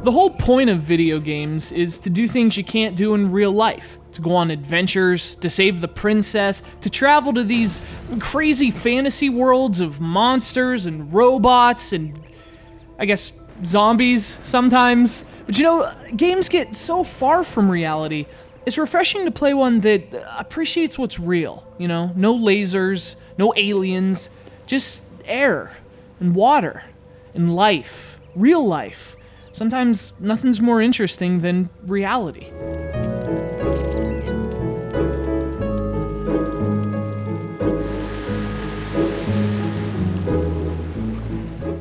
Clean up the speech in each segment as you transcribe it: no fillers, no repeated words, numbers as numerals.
The whole point of video games is to do things you can't do in real life. To go on adventures, to save the princess, to travel to these crazy fantasy worlds of monsters and robots and, I guess, zombies sometimes. But you know, games get so far from reality, it's refreshing to play one that appreciates what's real, you know? No lasers, no aliens, just air and water and life, real life. Sometimes nothing's more interesting than reality.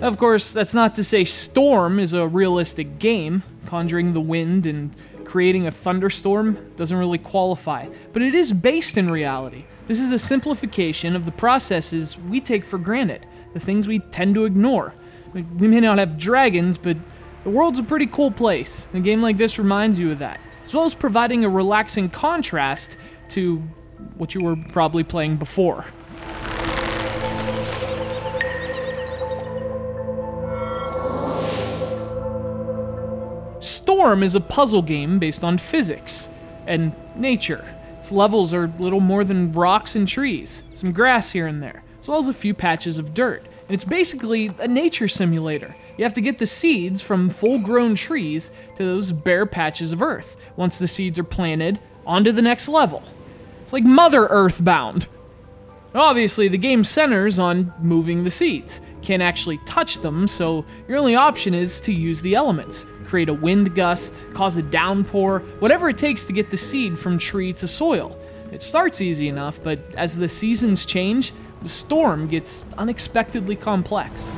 Of course, that's not to say Storm is a realistic game. Conjuring the wind and creating a thunderstorm doesn't really qualify, but it is based in reality. This is a simplification of the processes we take for granted, the things we tend to ignore. We may not have dragons, but the world's a pretty cool place, and a game like this reminds you of that, as well as providing a relaxing contrast to what you were probably playing before. Storm is a puzzle game based on physics and nature. Its levels are little more than rocks and trees, some grass here and there, as well as a few patches of dirt. And it's basically a nature simulator. You have to get the seeds from full-grown trees to those bare patches of earth. Once the seeds are planted, on to the next level. It's like Mother Earth bound. Obviously, the game centers on moving the seeds. You can't actually touch them, so your only option is to use the elements. Create a wind gust, cause a downpour, whatever it takes to get the seed from tree to soil. It starts easy enough, but as the seasons change, the storm gets unexpectedly complex.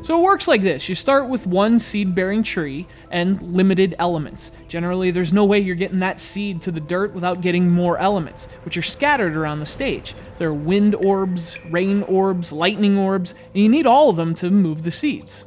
So it works like this. You start with one seed-bearing tree and limited elements. Generally, there's no way you're getting that seed to the dirt without getting more elements, which are scattered around the stage. There are wind orbs, rain orbs, lightning orbs, and you need all of them to move the seeds.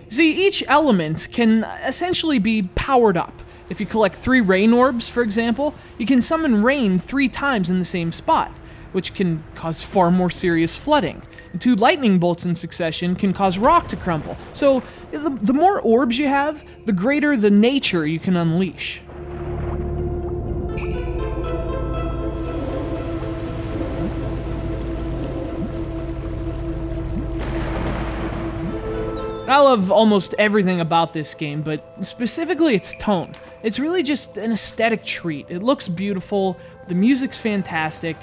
See, each element can essentially be powered up. If you collect 3 rain orbs, for example, you can summon rain 3 times in the same spot, which can cause far more serious flooding. And 2 lightning bolts in succession can cause rock to crumble. So the more orbs you have, the greater the nature you can unleash. I love almost everything about this game, but specifically its tone. It's really just an aesthetic treat. It looks beautiful, the music's fantastic.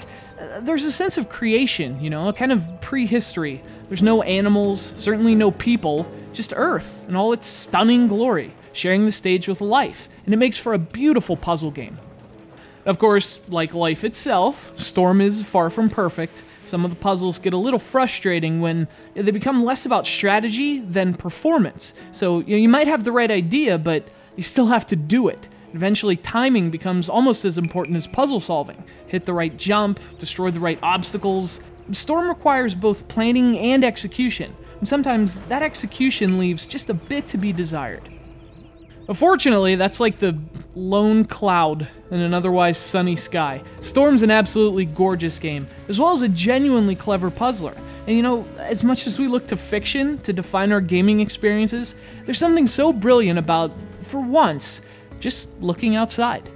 There's a sense of creation, you know, a kind of prehistory. There's no animals, certainly no people, just Earth in all its stunning glory, sharing the stage with life, and it makes for a beautiful puzzle game. Of course, like life itself, Storm is far from perfect. Some of the puzzles get a little frustrating when they become less about strategy than performance. So you might have the right idea, but you still have to do it. Eventually, timing becomes almost as important as puzzle solving. Hit the right jump, destroy the right obstacles. Storm requires both planning and execution, and sometimes that execution leaves just a bit to be desired. Unfortunately, that's like the lone cloud in an otherwise sunny sky. Storm's an absolutely gorgeous game, as well as a genuinely clever puzzler. And you know, as much as we look to fiction to define our gaming experiences, there's something so brilliant about, for once, just looking outside.